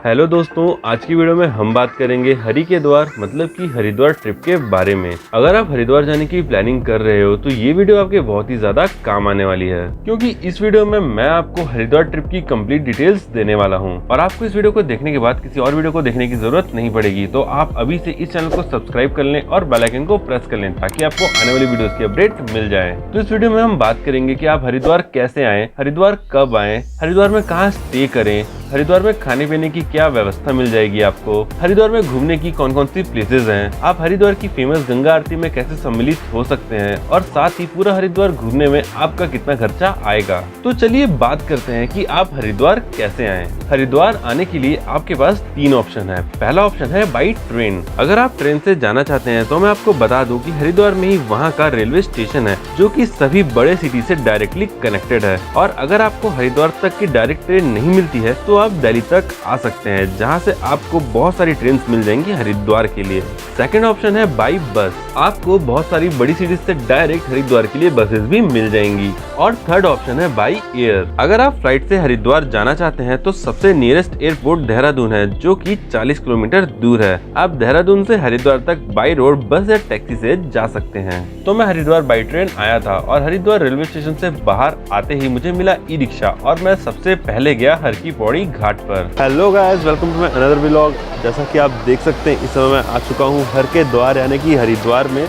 Hello दोस्तों, आज की वीडियो में हम बात करेंगे हरि के द्वार मतलब कि हरिद्वार ट्रिप के बारे में। अगर आप हरिद्वार जाने की प्लानिंग कर रहे हो तो ये वीडियो आपके बहुत ही ज्यादा काम आने वाली है, क्योंकि इस वीडियो में मैं आपको हरिद्वार ट्रिप की कंप्लीट डिटेल्स देने वाला हूँ और आपको इस वीडियो को देखने के बाद किसी और वीडियो को देखने की जरूरत नहीं पड़ेगी। तो आप अभी से इस चैनल को सब्सक्राइब कर लें और बेल आइकन को प्रेस कर लें ताकि आपको आने वाली वीडियोस की अपडेट मिल जाए। तो इस वीडियो में हम बात करेंगे कि आप हरिद्वार कैसे आए, हरिद्वार कब आए, हरिद्वार में कहाँ स्टे करें, हरिद्वार में खाने पीने की क्या व्यवस्था मिल जाएगी आपको, हरिद्वार में घूमने की कौन कौन सी प्लेसेस हैं, आप हरिद्वार की फेमस गंगा आरती में कैसे सम्मिलित हो सकते हैं और साथ ही पूरा हरिद्वार घूमने में आपका कितना खर्चा आएगा। तो चलिए बात करते हैं कि आप हरिद्वार कैसे आएं। हरिद्वार आने के लिए आपके पास 3 ऑप्शन है। पहला ऑप्शन है बाई ट्रेन। अगर आप ट्रेन से जाना चाहते हैं तो मैं आपको बता दूं कि हरिद्वार में ही वहाँ का रेलवे स्टेशन है जो कि सभी बड़े सिटी से डायरेक्टली कनेक्टेड है। और अगर आपको हरिद्वार तक की डायरेक्ट ट्रेन नहीं मिलती है तो आप दिल्ली तक आ सकते हैं, जहां से आपको बहुत सारी ट्रेन मिल जाएंगी हरिद्वार के लिए। सेकंड ऑप्शन है बाई बस। आपको बहुत सारी बड़ी सिटीज से डायरेक्ट हरिद्वार के लिए बसेस भी मिल जाएंगी। और थर्ड ऑप्शन है बाई एयर। अगर आप फ्लाइट से हरिद्वार जाना चाहते हैं तो सबसे नियरेस्ट एयरपोर्ट देहरादून है जो कि 40 किलोमीटर दूर है। आप देहरादून से हरिद्वार तक बाई रोड बस या टैक्सी से जा सकते हैं। तो मैं हरिद्वार बाई ट्रेन आया था और हरिद्वार रेलवे स्टेशन से बाहर आते ही मुझे मिला ई रिक्शा और मैं सबसे पहले गया हर की पौड़ी घाट पर। Hello guys, welcome to my another vlog. जैसा कि आप देख सकते हैं इस समय मैं आ चुका हूँ हर के द्वार यानी कि हरिद्वार में,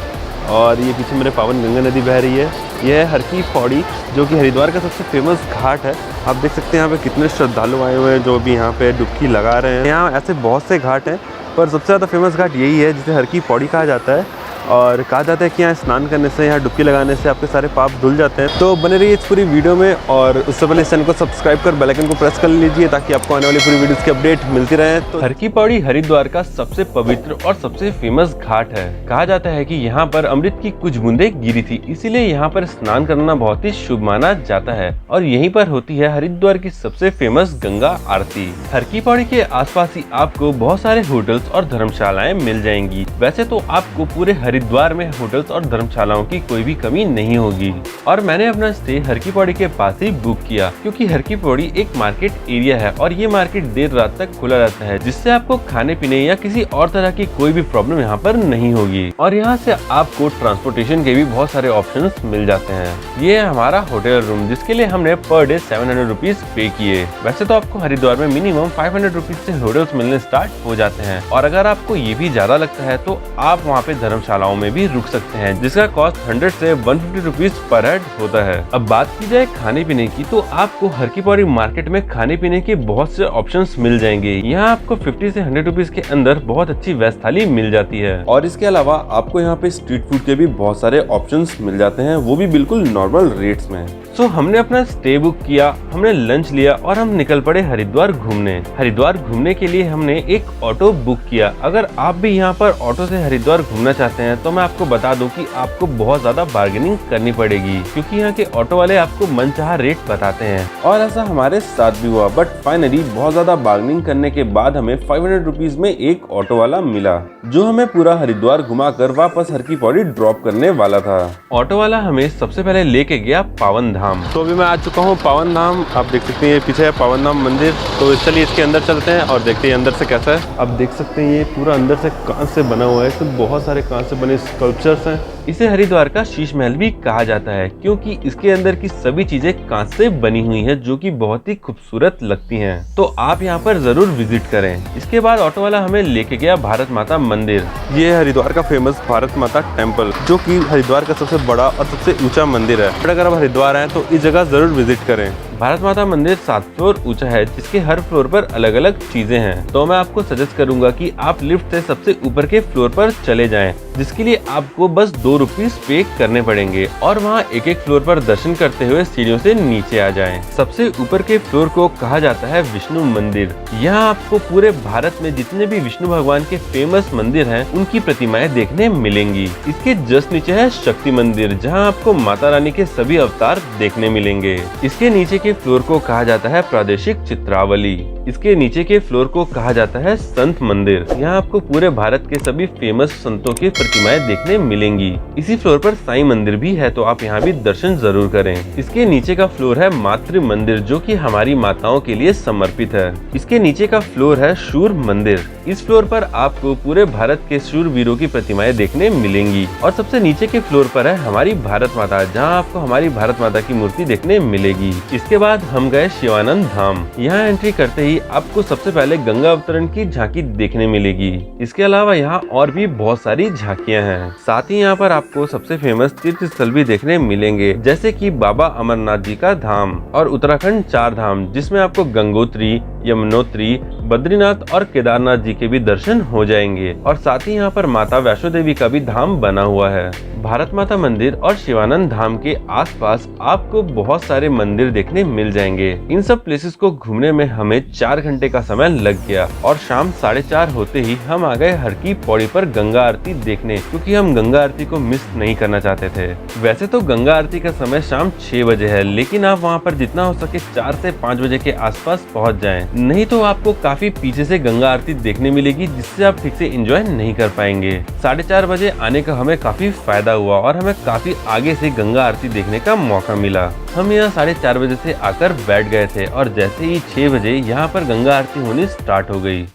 और ये पीछे मेरे पावन गंगा नदी बह रही है। यह है हर की पौड़ी जो कि हरिद्वार का सबसे फेमस घाट है। आप देख सकते हैं यहाँ पे कितने श्रद्धालु आए हुए हैं जो भी यहाँ पे डुबकी लगा रहे हैं। यहाँ ऐसे बहुत से घाट हैं पर सबसे ज़्यादा फेमस घाट यही है जिसे हर की पौड़ी कहा जाता है। और कहा जाता है कि यहाँ स्नान करने से, यहाँ डुबकी लगाने से आपके सारे पाप धुल जाते हैं। तो बने रहिए इस पूरी वीडियो में और उससे पहले इस चैनल को सब्सक्राइब कर बेल आइकन को प्रेस कर लीजिए ताकि आपको आने वाली पूरी वीडियोस की अपडेट मिलती रहे। तो हर की पौड़ी हरिद्वार का सबसे पवित्र और सबसे फेमस घाट है। कहा जाता है कि यहाँ पर अमृत की कुछ बूंदें गिरी थी, इसीलिए यहाँ पर स्नान करना बहुत ही शुभ माना जाता है। और यहीं पर होती है हरिद्वार की सबसे फेमस गंगा आरती। हर की पौड़ी के आसपास ही आपको बहुत सारे होटल्स और धर्मशालाएं मिल जाएंगी। वैसे तो आपको पूरे हरिद्वार में होटल्स और धर्मशालाओं की कोई भी कमी नहीं होगी। और मैंने अपना स्टे हर की पौड़ी के पास ही बुक किया, क्योंकि हर की पौड़ी एक मार्केट एरिया है और ये मार्केट देर रात तक खुला रहता है, जिससे आपको खाने पीने या किसी और तरह की कोई भी प्रॉब्लम यहाँ पर नहीं होगी। और यहाँ से आपको ट्रांसपोर्टेशन के भी बहुत सारे ऑप्शंस मिल जाते हैं। ये है हमारा होटल रूम, जिसके लिए हमने पर डे 700 रुपीज पे किए। वैसे तो आपको हरिद्वार में मिनिमम 500 रुपीज से होटल्स मिलने स्टार्ट हो जाते हैं, और अगर आपको ये भी ज्यादा लगता है तो आप वहाँ पे धर्मशालाओं में भी रुक सकते हैं, जिसका कॉस्ट 100 से 150 रुपीज पर हेड होता है। अब बात की जाए खाने पीने की तो आपको हर की पौड़ी मार्केट में खाने पीने के बहुत से ऑप्शंस मिल जाएंगे। यहाँ आपको 50 से 100 रुपीज के अंदर बहुत अच्छी वेज थाली मिल जाती है। और इसके अलावा आपको यहाँ पे स्ट्रीट फूड के भी बहुत सारे ऑप्शंस मिल जाते हैं, वो भी बिल्कुल नॉर्मल रेट्स में। सो हमने अपना स्टे बुक किया, हमने लंच लिया और हम निकल पड़े हरिद्वार घूमने। हरिद्वार घूमने के लिए हमने एक ऑटो बुक किया। अगर आप भी यहाँ पर ऑटो से हरिद्वार घूमना चाहते हैं तो मैं आपको बता दूं कि आपको बहुत ज्यादा बार्गेनिंग करनी पड़ेगी, क्योंकि यहाँ के ऑटो वाले आपको मनचाहा रेट बताते हैं। और ऐसा हमारे साथ भी हुआ, बट फाइनली बहुत ज्यादा बार्गेनिंग करने के बाद हमें 500 रुपीज में एक ऑटो वाला मिला जो हमें पूरा हरिद्वार घुमाकर वापस हर की पौड़ी ड्रॉप करने वाला था। ऑटो वाला हमें सबसे पहले लेके गया पावन धाम। तो अभी मैं आ चुका हूँ पावन धाम। आप देख सकते हैं ये पीछे है पावन धाम मंदिर। तो चलिए इसके अंदर चलते हैं और देखते हैं अंदर से कैसा है। आप देख सकते हैं ये पूरा अंदर से कांच से बना हुआ है, इसमें बहुत सारे कांच से बने स्कल्पचर्स हैं। इसे हरिद्वार का शीश महल भी कहा जाता है, क्योंकि इसके अंदर की सभी चीजें कांच से बनी हुई हैं जो कि बहुत ही खूबसूरत लगती हैं। तो आप यहाँ पर जरूर विजिट करें। इसके बाद ऑटो वाला हमें लेके गया भारत माता मंदिर। ये हरिद्वार का फेमस भारत माता टेम्पल जो कि हरिद्वार का सबसे बड़ा और सबसे ऊंचा मंदिर है। अगर आप हरिद्वार आए तो इस जगह जरूर विजिट करें। भारत माता मंदिर 7 फ्लोर ऊंचा है, जिसके हर फ्लोर पर अलग अलग चीजें हैं। तो मैं आपको सजेस्ट करूंगा कि आप लिफ्ट से सबसे ऊपर के फ्लोर पर चले जाएं, जिसके लिए आपको बस 2 रुपीज पे करने पड़ेंगे और वहाँ एक एक फ्लोर पर दर्शन करते हुए सीढ़ियों से नीचे आ जाएं। सबसे ऊपर के फ्लोर को कहा जाता है विष्णु मंदिर। यहाँ आपको पूरे भारत में जितने भी विष्णु भगवान के फेमस मंदिर हैं उनकी प्रतिमाएं देखने मिलेंगी। इसके जस्ट नीचे है शक्ति मंदिर, जहाँ आपको माता रानी के सभी अवतार देखने मिलेंगे। इसके नीचे के फ्लोर को कहा जाता है प्रादेशिक चित्रावली। इसके नीचे के फ्लोर को कहा जाता है संत मंदिर। यहाँ आपको पूरे भारत के सभी फेमस संतों की प्रतिमाएं देखने मिलेंगी। इसी फ्लोर पर साईं मंदिर भी है, तो आप यहाँ भी दर्शन जरूर करें। इसके नीचे का फ्लोर है मातृ मंदिर, जो कि हमारी माताओं के लिए समर्पित है। इसके नीचे का फ्लोर है शूर मंदिर। इस फ्लोर पर आपको पूरे भारत के शूरवीरों की प्रतिमाएं देखने मिलेंगी। और सबसे नीचे के फ्लोर पर है हमारी भारत माता, जहां आपको हमारी भारत माता की मूर्ति देखने मिलेगी। इसके बाद हम गए शिवानंद धाम। यहाँ एंट्री करते ही आपको सबसे पहले गंगा अवतरण की झांकी देखने मिलेगी। इसके अलावा यहाँ और भी बहुत सारी झांकियाँ हैं। साथ ही यहाँ पर आपको सबसे फेमस तीर्थ स्थल भी देखने मिलेंगे, जैसे कि बाबा अमरनाथ जी का धाम और उत्तराखंड 4 धाम, जिसमें आपको गंगोत्री, यमुनोत्री, बद्रीनाथ और केदारनाथ जी के भी दर्शन हो जाएंगे। और साथ ही यहाँ पर माता वैष्णो देवी का भी धाम बना हुआ है। भारत माता मंदिर और शिवानंद धाम के आसपास आपको बहुत सारे मंदिर देखने मिल जाएंगे। इन सब प्लेसेस को घूमने में हमें 4 घंटे का समय लग गया और शाम 4:30 होते ही हम आ गए हर की पौड़ी पर गंगा आरती देखने, क्योंकि हम गंगा आरती को मिस नहीं करना चाहते थे। वैसे तो गंगा आरती का समय शाम 6 बजे है, लेकिन आप वहाँ पर जितना हो सके 4 से 5 बजे के आसपास पहुँच जाएं, नहीं तो आपको काफी पीछे से गंगा आरती देखने मिलेगी, जिससे आप ठीक से एंजॉय नहीं कर पाएंगे। 4:30 बजे आने का हमें काफी फायदा हुआ और हमें काफी आगे से गंगा आरती देखने का मौका मिला। हम यहाँ 4:30 बजे से आकर बैठ गए थे और जैसे ही 6 बजे यहाँ पर गंगा आरती होनी स्टार्ट हो गई।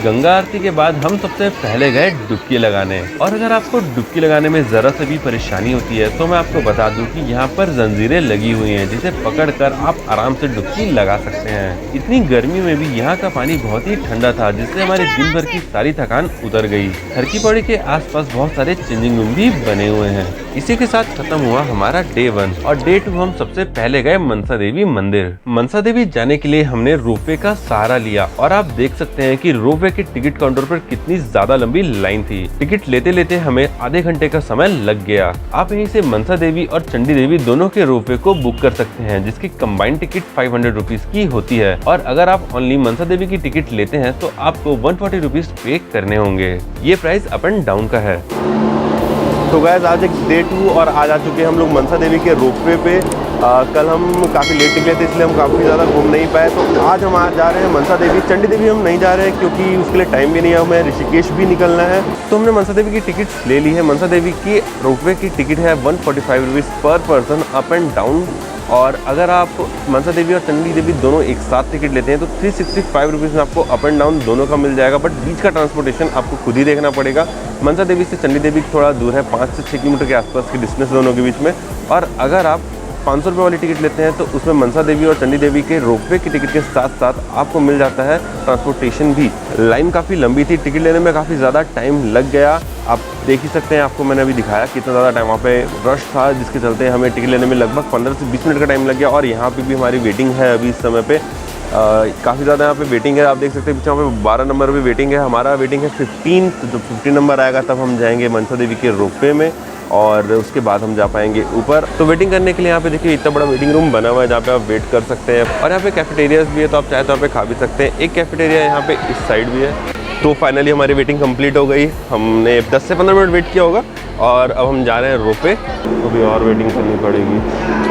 गंगा आरती के बाद हम सबसे पहले गए डुबकी लगाने। और अगर आपको डुबकी लगाने में जरा से भी परेशानी होती है तो मैं आपको बता दूं कि यहाँ पर जंजीरें लगी हुई हैं, जिसे पकड़कर आप आराम से डुबकी लगा सकते हैं। इतनी गर्मी में भी यहाँ का पानी बहुत ही ठंडा था, जिससे हमारे दिन भर की सारी थकान उतर गई। हर की पौड़ी के आसपास बहुत सारे चेंजिंग रूम भी बने हुए हैं। इसी के साथ खत्म हुआ हमारा डे 1 और डे 2 हम सबसे पहले गए मनसा देवी मंदिर। मनसा देवी जाने के लिए हमने रोपवे का सहारा लिया और आप देख सकते हैं कि रोपवे के टिकट काउंटर पर कितनी ज्यादा लंबी लाइन थी। टिकट लेते लेते हमें आधे घंटे का समय लग गया। आप यहीं से मनसा देवी और चंडी देवी दोनों के रोपवे को बुक कर सकते हैं, जिसकी कंबाइंड टिकट 500 रुपीज की होती है। और अगर आप ओनली मनसा देवी की टिकट लेते हैं तो आपको 140 रुपीज पे करने होंगे। ये प्राइस अप एंड डाउन का है। तो गाइस आज एक डे 2 और आज आ चुके हैं हम लोग मनसा देवी के रोपवे पे। कल हम काफ़ी लेट निकले थे, इसलिए हम काफ़ी ज़्यादा घूम नहीं पाए। तो आज हम आज जा रहे हैं मनसा देवी। चंडी देवी हम नहीं जा रहे हैं क्योंकि उसके लिए टाइम भी नहीं है, हमें ऋषिकेश भी निकलना है। तो हमने मनसा देवी की टिकट ले ली है। मनसा देवी की रोपवे की टिकट है 145 रुपीज़ पर पर्सन अप एंड डाउन। और अगर आप मनसा देवी और चंडी देवी दोनों एक साथ टिकट लेते हैं तो 365 रुपीज़ में आपको अप एंड डाउन दोनों का मिल जाएगा। बट बीच का ट्रांसपोर्टेशन आपको खुद ही देखना पड़ेगा। मनसा देवी से चंडी देवी थोड़ा दूर है, 5 से 6 किलोमीटर के आसपास की डिस्टेंस दोनों के बीच में। और अगर आप 500 रुपये वाली टिकट लेते हैं तो उसमें मनसा देवी और चंडी देवी के रोपवे की टिकट के साथ साथ आपको मिल जाता है ट्रांसपोर्टेशन भी। लाइन काफ़ी लंबी थी, टिकट लेने में काफ़ी ज़्यादा टाइम लग गया। आप देख ही सकते हैं, आपको मैंने अभी दिखाया कितना ज़्यादा टाइम वहाँ पे रश था, जिसके चलते हमें टिकट लेने में लगभग 15 से 20 मिनट का टाइम लग गया। और यहाँ पे भी हमारी वेटिंग है अभी इस समय पे, काफ़ी ज़्यादा यहाँ पे वेटिंग है। आप देख सकते हैं पीछे वहाँ पे 12 नंबर पे वेटिंग है, हमारा वेटिंग है 15। तो जब 15 नंबर आएगा तब हम जाएंगे मनसा देवी के रोपवे में। और उसके बाद हम जा पाएंगे ऊपर। तो वेटिंग करने के लिए यहाँ पे देखिए इतना बड़ा वेटिंग रूम बना हुआ है जहाँ पे आप वेट कर सकते हैं, और यहाँ पे कैफेटेरियाज भी है, तो आप चाहे तो यहाँ पे खा भी सकते हैं। एक कैफेटेरिया यहाँ पे इस साइड भी है। तो फाइनली हमारी वेटिंग कंप्लीट हो गई, हमने 10 से 15 मिनट वेट किया होगा और अब हम जा रहे हैं रोपवे। अभी और वेटिंग करनी पड़ेगी।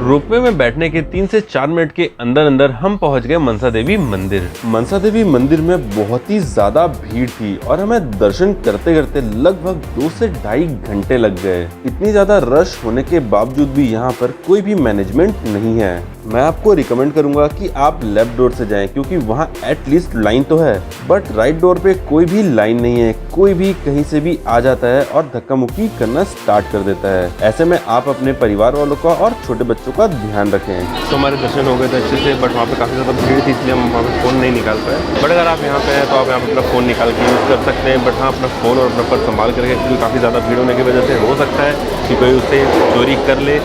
रोपवे में बैठने के 3 से 4 मिनट के अंदर अंदर हम पहुंच गए मनसा देवी मंदिर। मनसा देवी मंदिर में बहुत ही ज़्यादा भीड़ थी और हमें दर्शन करते करते लगभग 2 से ढाई घंटे लग गए। इतनी ज़्यादा रश होने के बावजूद भी यहाँ पर कोई भी मैनेजमेंट नहीं है। मैं आपको रिकमेंड करूंगा कि आप लेफ्ट डोर से जाएं, क्योंकि वहाँ एटलीस्ट लाइन तो है, बट राइट डोर पे कोई भी लाइन नहीं है। कोई भी कहीं से भी आ जाता है और धक्का मुक्की करना स्टार्ट कर देता है। ऐसे में आप अपने परिवार वालों का और छोटे बच्चों का ध्यान रखें। तो हमारे दर्शन हो गए थे अच्छे से, बट वहाँ पे काफ़ी ज़्यादा भीड़ थी, इसलिए हम वहाँ पे फ़ोन नहीं निकाल पाए। बट अगर आप यहाँ पे हैं तो आप यहाँ पे अपना फ़ोन निकाल के यूज़ कर सकते हैं, बट हाँ अपना फ़ोन और अपना पर्स संभाल करके, क्योंकि काफ़ी ज़्यादा भीड़ होने की वजह से हो सकता है कि कोई उससे चोरी कर ले।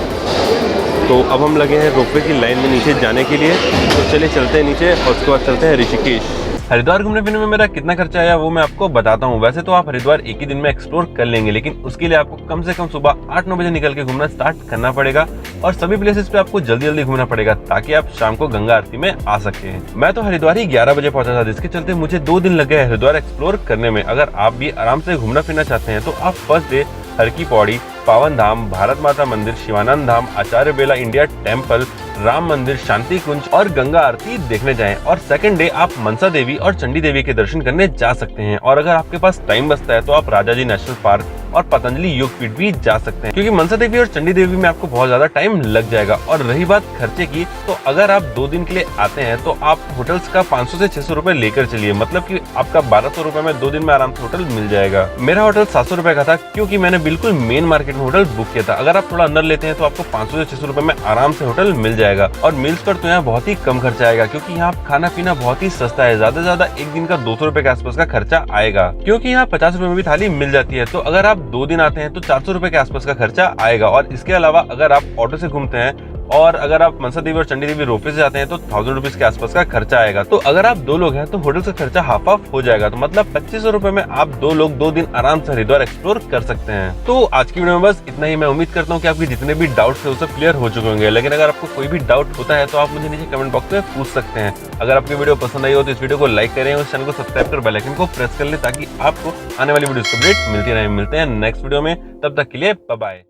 तो अब हम लगे हैं रोपवे की लाइन में नीचे जाने के लिए, तो चलिए चलते हैं नीचे और उसके बाद चलते हैं ऋषिकेश। हरिद्वार घूमने फिरने में मेरा कितना खर्चा आया वो मैं आपको बताता हूँ। वैसे तो आप हरिद्वार एक ही दिन में एक्सप्लोर कर लेंगे, लेकिन उसके लिए आपको कम से कम सुबह 8-9 बजे निकल के घूमना स्टार्ट करना पड़ेगा और सभी प्लेसेस पे आपको जल्दी जल्दी घूमना पड़ेगा ताकि आप शाम को गंगा आरती में आ सके। मैं तो हरिद्वार ही 11 बजे पहुंचा था, जिसके चलते मुझे 2 दिन लग गए हरिद्वार एक्सप्लोर करने में। अगर आप भी आराम से घूमना फिरना चाहते हैं तो आप फर्स्ट डे हर की पौड़ी, पावन धाम, भारत माता मंदिर, शिवानंद धाम, आचार्य बेला इंडिया टेम्पल, राम मंदिर, शांति कुंज और गंगा आरती देखने जाएं। और सेकंड डे आप मनसा देवी और चंडी देवी के दर्शन करने जा सकते हैं। और अगर आपके पास टाइम बचता है तो आप राजा जी नेशनल पार्क और पतंजलि योगपीठ भी जा सकते हैं, क्योंकि मनसा देवी और चंडी देवी में आपको बहुत ज्यादा टाइम लग जाएगा। और रही बात खर्चे की, तो अगर आप 2 दिन के लिए आते हैं तो आप होटल्स का 500 से 600 रुपए लेकर चलिए, मतलब कि आपका 1200 रुपए में 2 दिन में आराम से होटल मिल जाएगा। मेरा होटल 700 रुपए का था, क्योंकि मैंने बिल्कुल मेन मार्केट में होटल बुक किया था। अगर आप थोड़ा अंदर लेते हैं तो आपको 500 से 600 रुपए में आराम से होटल मिल जाएगा। और मील्स पर तो यहाँ बहुत ही कम खर्चा आएगा, क्योंकि यहाँ खाना पीना बहुत ही सस्ता है। ज्यादा से ज्यादा एक दिन का 200 रुपए के आसपास का खर्चा आएगा, क्योंकि यहाँ 50 रुपए में भी थाली मिल जाती है। तो अगर आप 2 दिन आते हैं तो 400 रुपए के आसपास का खर्चा आएगा। और इसके अलावा अगर आप ऑटो से घूमते हैं और अगर आप मनसा देवी और चंडी देवी रोपवे से जाते हैं तो 1000 रुपीज के आसपास का खर्चा आएगा। तो अगर आप 2 लोग हैं तो होटल का खर्चा हाफ ऑफ हो जाएगा। तो मतलब 2500 रुपए में आप 2 लोग 2 दिन आराम से हरिद्वार एक्सप्लोर कर सकते हैं। तो आज की वीडियो में बस इतना ही। मैं उम्मीद करता हूँ कि आपके जितने भी डाउट्स है वो सब क्लियर हो चुके होंगे, लेकिन अगर आपको कोई भी डाउट होता है तो आप मुझे नीचे कमेंट बॉक्स में पूछ सकते हैं। अगर आपकी वीडियो पसंद आई हो तो इस वीडियो को लाइक करें और चैनल को सब्सक्राइब कर बेल आइकन को प्रेस कर ले, ताकि आपको आने वाली वीडियो की अपडेट मिलती रहे। मिलते हैं नेक्स्ट वीडियो में, तब तक के लिए बाय बाय।